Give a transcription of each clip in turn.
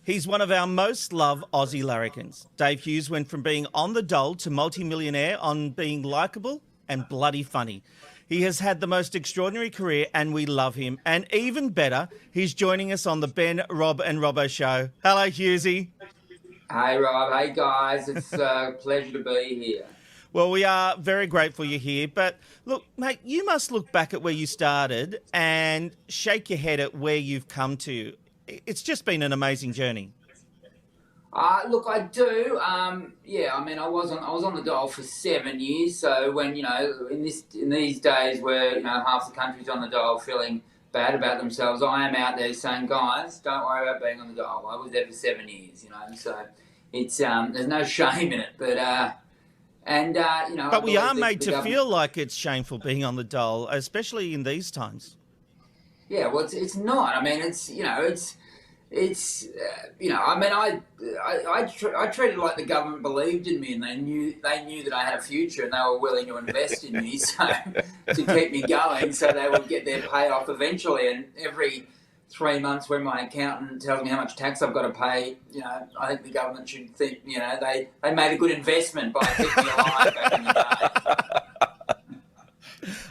He's one of our most loved Aussie larrikins. Dave Hughes went from being on the dole to multi-millionaire on being likeable and bloody funny. He has had the most extraordinary career and we love him. And even better, he's joining us on the Ben, Rob and Robbo Show. Hello, Hughesy. Hey, Rob. Hey, guys. It's a pleasure to be here. Well, we are very grateful you're here. But look, mate, you must look back at where you started and shake your head at where you've come to. It's just been an amazing journey. Look, I do. Yeah, I mean, I was on the dole for 7 years. So when in these days where half the country's on the dole feeling bad about themselves, I am out there saying, guys, don't worry about being on the dole. I was there for 7 years. So it's there's no shame in it. But But we are made to feel like it's shameful being on the dole, especially in these times. Yeah, well, it's not. I mean, I treated it like the government believed in me, and they knew that I had a future, and they were willing to invest in me, so to keep me going, so they would get their payoff eventually. And every 3 months, when my accountant tells me how much tax I've got to pay, I think the government should think, they made a good investment by keeping me alive back in the day.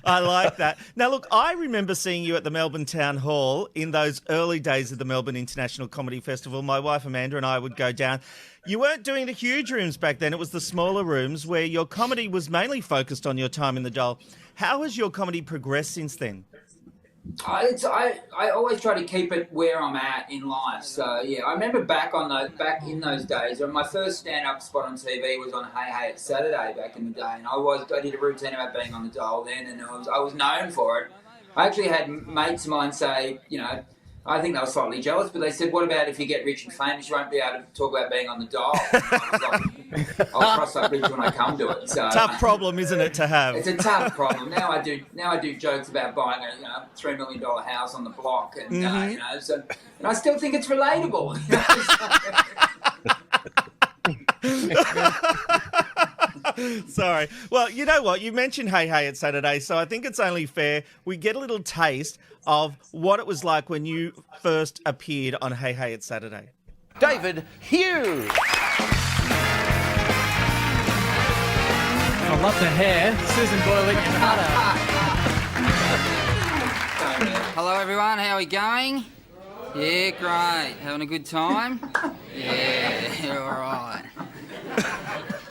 I like that. Now, look, I remember seeing you at the Melbourne Town Hall in those early days of the Melbourne International Comedy Festival. My wife Amanda and I would go down. You weren't doing the huge rooms back then. It was the smaller rooms where your comedy was mainly focused on your time in the dole. How has your comedy progressed since then? I always try to keep it where I'm at in life. So yeah, I remember back in those days when my first stand-up spot on TV was on Hey Hey It's Saturday back in the day, and I did a routine about being on the dole then, and I was known for it. I actually had mates of mine say, I think they were slightly jealous, but they said, what about if you get rich and famous, you won't be able to talk about being on the dole? I was like, I'll cross that bridge when I come to it. So, tough problem, isn't it, to have? It's a tough problem. Now I do jokes about buying a $3 million house on the block, and and I still think it's relatable. Sorry. Well, you know what? You mentioned Hey Hey It's Saturday, so I think it's only fair we get a little taste of what it was like when you first appeared on Hey Hey It's Saturday. David Hughes. I love the hair. Susan Boyle, your cutter. Hello everyone, how are we going? Yeah, great. Having a good time? Yeah, all right.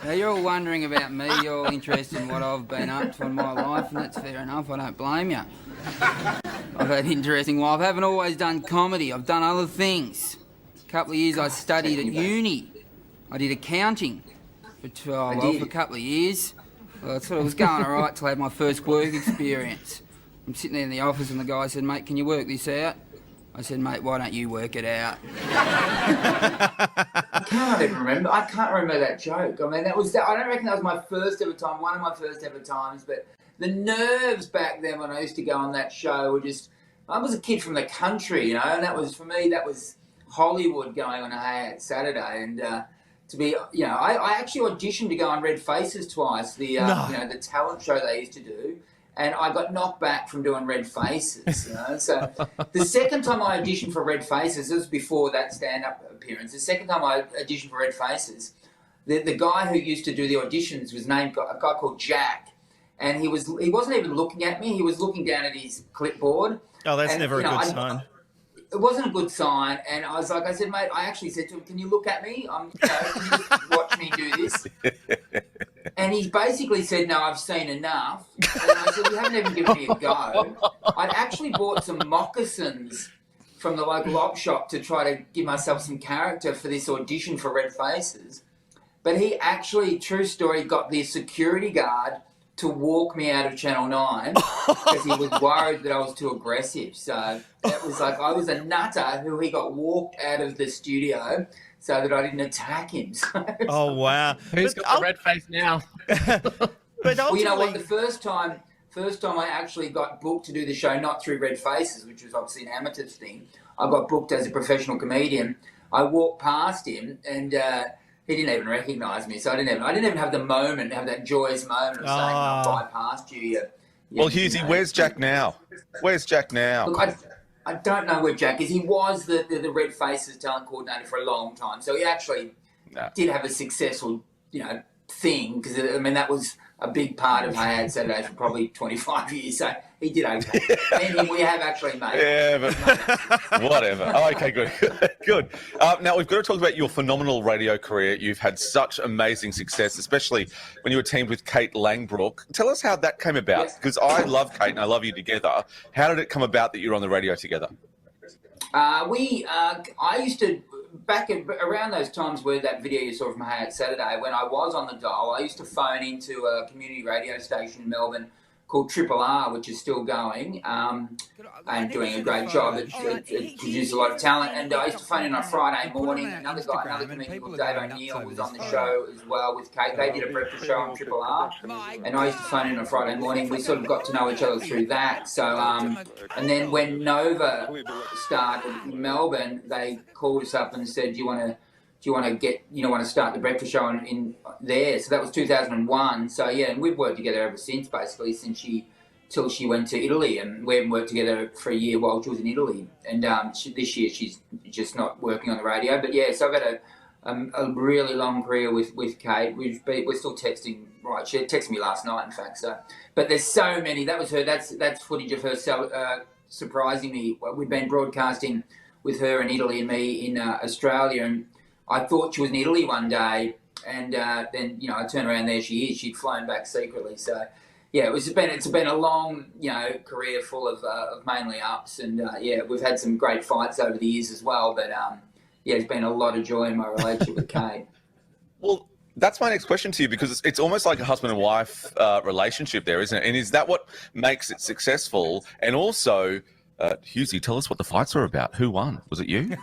Now, you're all wondering about me, you're all interested in what I've been up to in my life, and that's fair enough, I don't blame you. I've had an interesting life. I haven't always done comedy, I've done other things. A couple of years I studied at uni. I did accounting for a couple of years. Well, it was going all right till I had my first work experience. I'm sitting there in the office and the guy said, mate, can you work this out? I said, mate, why don't you work it out? I can't remember that joke. I mean, I don't reckon that was my first ever time, one of my first ever times, but the nerves back then when I used to go on that show were just, I was a kid from the country, and that was, for me, that was Hollywood going on a Hey It's Saturday, and to be, I actually auditioned to go on Red Faces twice, the talent show they used to do. And I got knocked back from doing Red Faces, So the second time I auditioned for Red Faces, this was before that stand-up appearance. The second time I auditioned for Red Faces, the guy who used to do the auditions was named a guy called Jack, and he wasn't even looking at me. He was looking down at his clipboard. Oh, that's never a good sign. It wasn't a good sign, and I said, mate, I actually said to him, can you look at me? Can you just watch me do this? And he basically said, no, I've seen enough. And I said, you haven't even given me a go. I'd actually bought some moccasins from the local op shop to try to give myself some character for this audition for Red Faces. But he actually, true story, got the security guard to walk me out of Channel 9 because he was worried that I was too aggressive. So it was like I was a nutter who he got walked out of the studio so that I didn't attack him. Oh, wow. Who's got the red face now? But well, you know what? The first time I actually got booked to do the show, not through Red Faces, which was obviously an amateur thing, I got booked as a professional comedian. I walked past him and he didn't even recognise me, so I didn't even have the moment, have that joyous moment of saying, "I bypassed you." Well, Hughesy, where's Jack now? Where's Jack now? Look, I don't know where Jack is. He was the Red Faces talent coordinator for a long time, so he actually did have a successful, thing, because I mean that was a big part of Hey Ad Saturday for probably 25 years. So he did okay. And we have actually made. Yeah, but whatever. Oh, okay, good, good. Now we've got to talk about your phenomenal radio career. You've had such amazing success, especially when you were teamed with Kate Langbroek. Tell us how that came about, because I love Kate and I love you together. How did it come about that you were on the radio together? I used to, around those times where that video you saw from Hey Ad Saturday, when I was on the dial, I used to phone into a community radio station in Melbourne called Triple R, which is still going, and doing a great job. It produced a lot of talent. And I used to phone in on a Friday morning. Another comedian called Dave O'Neill was on the show as well with Kate. They did a breakfast show on Triple R. And I used to phone in on a Friday morning. We sort of got to know each other through that. So, and then when Nova started in Melbourne, they called us up and said, do you want to start the breakfast show in there? So that was 2001. So yeah, and we've worked together ever since, basically, till she went to Italy, and we haven't worked together for a year while she was in Italy. And this year she's just not working on the radio. But yeah, so I've had a really long career with Kate. We're still texting. Right, she texted me last night, in fact. So, but there's so many. That was her. That's footage of her surprising me. We've been broadcasting with her in Italy and me in Australia, and I thought she was in Italy one day, and then I turned around, there she is. She'd flown back secretly. So yeah, it's been a long career full of mainly ups, and we've had some great fights over the years as well. But it's been a lot of joy in my relationship with Kate. Well, that's my next question to you, because it's almost like a husband and wife relationship there, isn't it? And is that what makes it successful? And also, Hughesy, tell us what the fights were about. Who won? Was it you?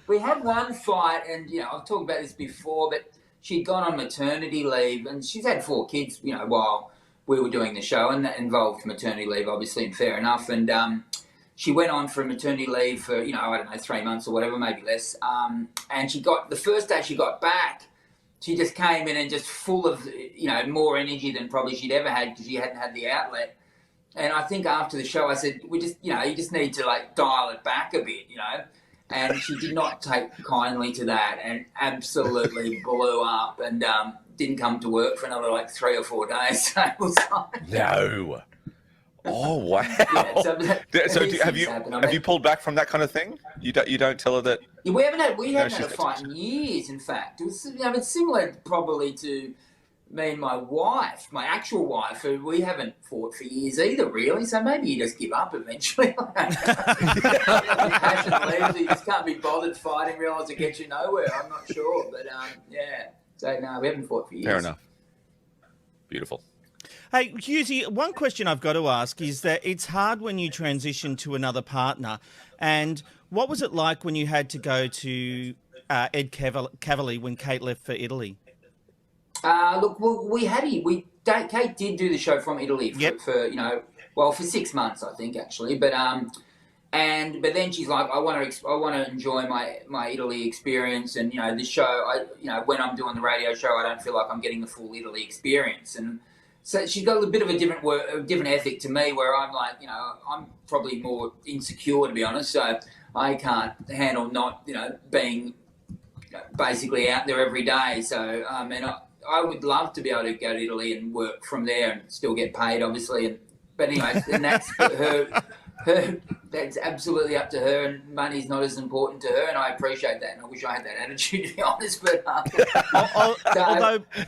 We had one fight, and I've talked about this before, but she'd gone on maternity leave, and she's had 4 kids, while we were doing the show, and that involved maternity leave, obviously, and fair enough. And she went on for maternity leave for, 3 months or whatever, maybe less. And the first day she got back, she just came in and just full of, more energy than probably she'd ever had, because she hadn't had the outlet. And I think after the show, I said, you just need to dial it back a bit, And she did not take kindly to that, and absolutely blew up, and didn't come to work for another 3 or 4 days. So it was No. Oh wow! Yeah, so have you pulled back from that kind of thing? You don't tell her that. Yeah, we haven't had a fight in years. In fact, it was similar probably to me and my wife, my actual wife, who we haven't fought for years either, really. So maybe you just give up eventually. Passion leaves, you just can't be bothered fighting, realise it gets you nowhere. I'm not sure, but So no, we haven't fought for years. Fair enough. Beautiful. Hey, Hughesy, one question I've got to ask is that it's hard when you transition to another partner. And what was it like when you had to go to Ed Cavalier when Kate left for Italy? Look, Kate did do the show from Italy for 6 months, I think, actually. But then she's like, I want to enjoy my Italy experience, and this show, when I'm doing the radio show, I don't feel like I'm getting the full Italy experience. And so she's got a bit of a different ethic to me, where I'm like, I'm probably more insecure, to be honest. So I can't handle not, being basically out there every day. So I would love to be able to go to Italy and work from there and still get paid, obviously. But anyway, and that's her. That's absolutely up to her, and money's not as important to her, and I appreciate that. And I wish I had that attitude, to be honest. But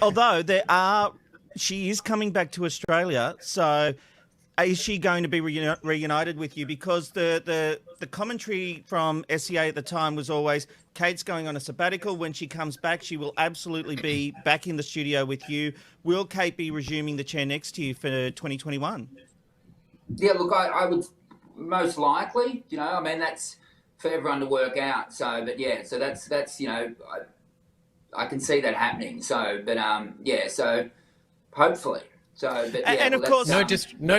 although she is coming back to Australia, so is she going to be reunited with you? Because the commentary from SEA at the time was always, Kate's going on a sabbatical. When she comes back, she will absolutely be back in the studio with you. Will Kate be resuming the chair next to you for 2021? Yeah, look, I would most likely, that's for everyone to work out. So, but yeah, so that's I can see that happening. So, but so hopefully. So, but yeah, and of course, no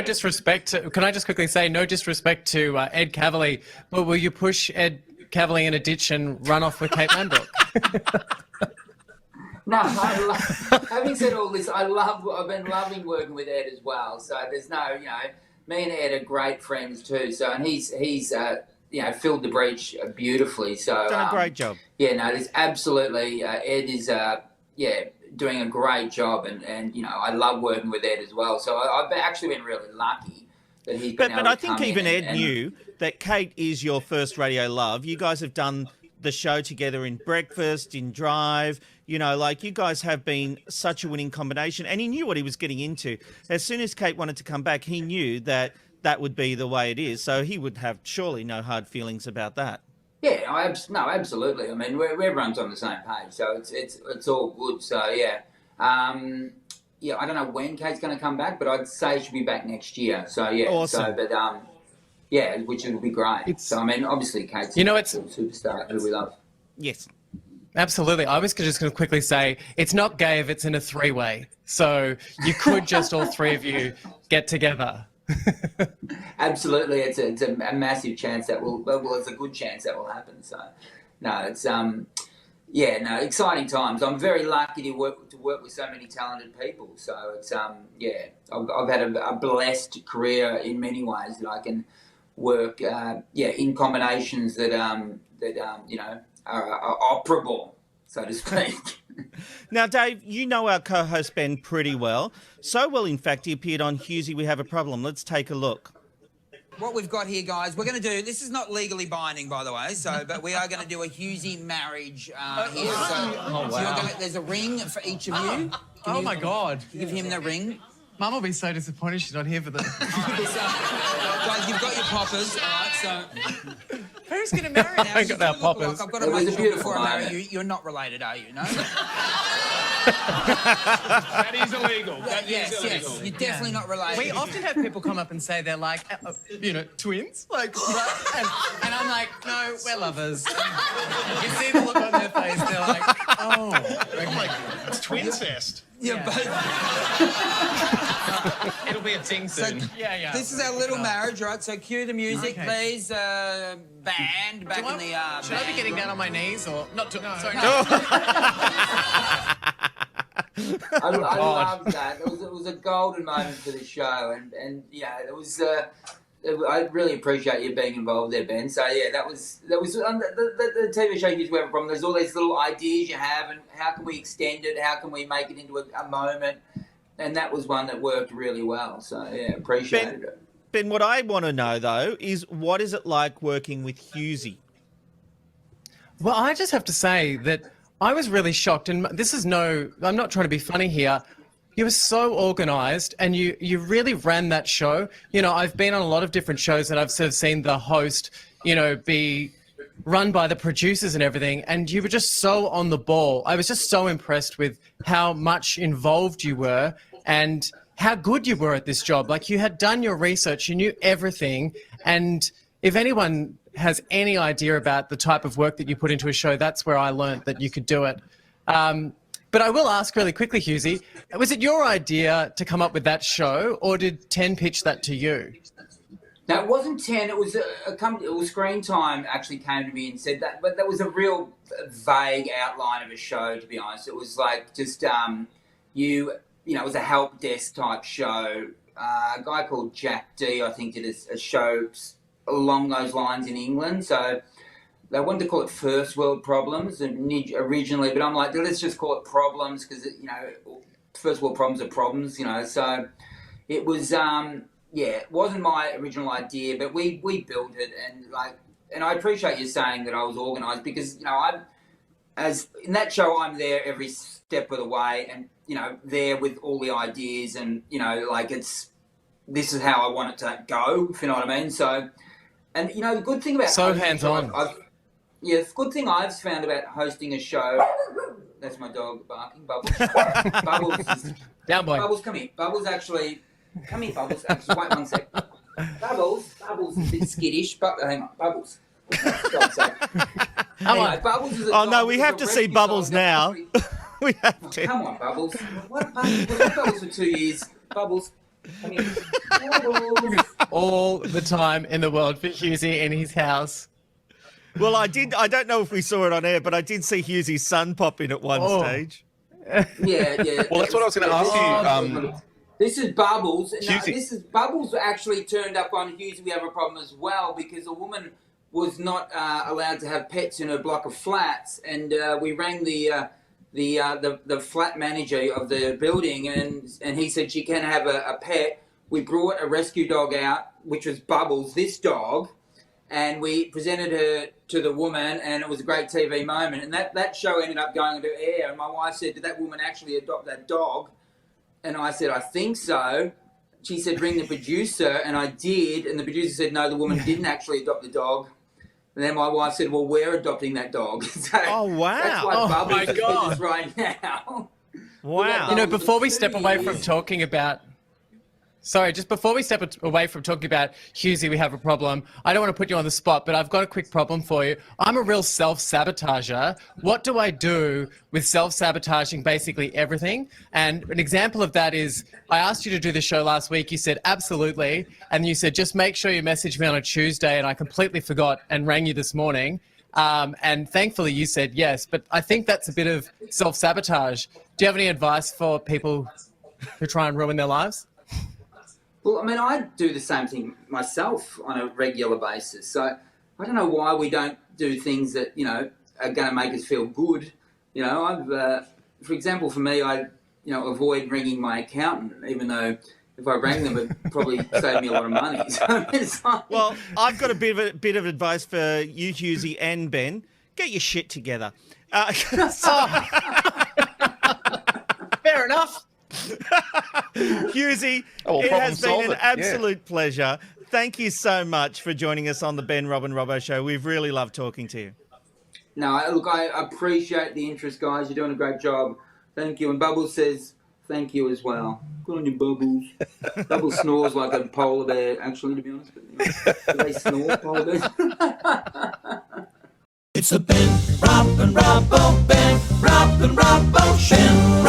disrespect to, can I just quickly say, no disrespect to Ed Cavalier, but will you push Ed Cavalier in a ditch and run off with Kate Langbroek? No, having said all this, I've been loving working with Ed as well. So there's no, me and Ed are great friends too. So, and he's filled the breach beautifully. So Done a great job. Yeah, no, there's absolutely Ed is doing a great job, and I love working with Ed as well. So I've actually been really lucky that he's been able But to I think come even in Ed knew that Kate is your first radio love. You guys have done the show together in Breakfast, in Drive. You guys have been such a winning combination, and he knew what he was getting into. As soon as Kate wanted to come back, he knew that would be the way it is. So he would have surely no hard feelings about that. Yeah, absolutely. I mean, everyone's on the same page, so it's all good. So I don't know when Kate's going to come back, but I'd say she'll be back next year. So Awesome. Which will be great. So I mean, obviously Kate's a superstar who we love. Yes. Absolutely. I was just going to quickly say, it's not gay if it's in a three-way. So you could just all three of you get together. Absolutely, it's a massive chance that it's a good chance that will happen. So, no, it's exciting times. I'm very lucky to work with so many talented people. So it's I've had a blessed career in many ways that I can work in combinations that are operable, so to speak. Now, Dave, you know our co-host Ben pretty well. So well, in fact, he appeared on Hughesy, We Have a Problem. Let's take a look. What we've got here, guys, we're going to do... This is not legally binding, by the way, but we are going to do a Hughesy marriage here. So there's a ring for each of you. Oh, my God. Give him the ring. Mum will be so disappointed she's not here for this. Guys, you've got your poppers, all right, so... Who's going to marry now? I got our poppers. I've got to make sure before I marry you, you're not related, are you? No? That is illegal. Yes. You're definitely not related. We often have people come up and say they're like, twins. Like, right? And I'm like, no, we're lovers. You see the look on their face, they're like, oh. I'm like, it's twins fest. Yeah, but... It'll be a thing soon. Yeah. This is our little marriage, right? So cue the music, please. Band back in the... Should I be getting down on my knees or... Not to... No. Sorry, no. I love that. It was a golden moment for the show, and it was. I really appreciate you being involved there, Ben. So that was the TV show Hughes Weather Problem. There's all these little ideas you have, and how can we extend it? How can we make it into a moment? And that was one that worked really well. So appreciated it. Ben, what I want to know though is what is it like working with Hughesy? Well, I just have to say that I was really shocked, and I'm not trying to be funny here. You were so organised, and you really ran that show. I've been on a lot of different shows, and I've sort of seen the host, be run by the producers and everything, and you were just so on the ball. I was just so impressed with how much involved you were and how good you were at this job. Like, you had done your research, you knew everything, and if anyone has any idea about the type of work that you put into a show, that's where I learnt that you could do it. But I will ask really quickly, Hughesy, was it your idea to come up with that show, or did 10 pitch that to you? No, it wasn't 10. It was a company. It was Screen Time actually came to me and said that, but that was a real vague outline of a show, to be honest. It was like just it was a help desk type show. A guy called Jack D, I think, did a show along those lines in England. So they wanted to call it First World Problems originally, but I'm like, let's just call it Problems because, First World Problems are problems, So it was, it wasn't my original idea, but we built it. And I appreciate you saying that I was organised because, as in that show, I'm there every step of the way and, there with all the ideas and, this is how I want it to go, if you know what I mean. So, and, the good thing about... So hands-on. The good thing I've found about hosting a show... That's my dog barking, Bubbles. Bubbles. Down, boy. Bubbles, come here. Bubbles actually... Come here, Bubbles. Actually, wait 1 sec. Bubbles is a bit skittish, but hang on. Bubbles. God's sake. Anyway, Bubbles is a dog. No, we have to see Bubbles now. We have to. Come on, Bubbles. What, Bubbles? We've had Bubbles for 2 years. Bubbles. Come here. Bubbles. All the time in the world for Hughesy in his house. Well, I don't know if we saw it on air, but I did see Hughesy's son pop in at one stage. Yeah. Well, that's what I was going to ask you. This is Bubbles. No, Hughesy. this is Bubbles actually turned up on Hughes. We have a problem as well because a woman was not allowed to have pets in her block of flats, and we rang the flat manager of the building, and he said she can have a pet. We brought a rescue dog out, which was Bubbles, this dog, and we presented her to the woman, and it was a great TV moment. And that show ended up going into air, and my wife said, did that woman actually adopt that dog? And I said, I think so. She said, ring the producer, and I did. And the producer said, no, the woman didn't actually adopt the dog. And then my wife said, well, we're adopting that dog. So Oh, wow. That's why Oh, Bubbles my is with God. us right now. Wow. You know, before we step away from talking about... Sorry, just before we step away from talking about Hughesy, we have a problem. I don't want to put you on the spot, but I've got a quick problem for you. I'm a real self-sabotager. What do I do with self-sabotaging basically everything? And an example of that is I asked you to do the show last week. You said, absolutely. And you said, just make sure you message me on a Tuesday. And I completely forgot and rang you this morning. And thankfully you said yes. But I think that's a bit of self-sabotage. Do you have any advice for people who try and ruin their lives? Well, I mean, I do the same thing myself on a regular basis. So I don't know why we don't do things that, you know, are going to make us feel good. You know, I've, for example, for me, I, you know, avoid ringing my accountant, even though if I rang them, it'd probably save me a lot of money. So it's like... Well, I've got a bit of advice for you, Hughesy and Ben. Get your shit together. Fair enough. Hughesy, Oh, well, it problem has been solved. an absolute pleasure. Thank you so much for joining us on the Ben, Rob and Robbo Show. We've really loved talking to you. No, look, I appreciate the interest, guys. You're doing a great job. Thank you. And Bubbles says thank you as well. Good on you, Bubbles. Bubbles snores like a polar bear, actually, to be honest. But, you know, do they snore, polar bears? It's the Ben, Rob and Robbo, Ben, Rob and Robbo Show.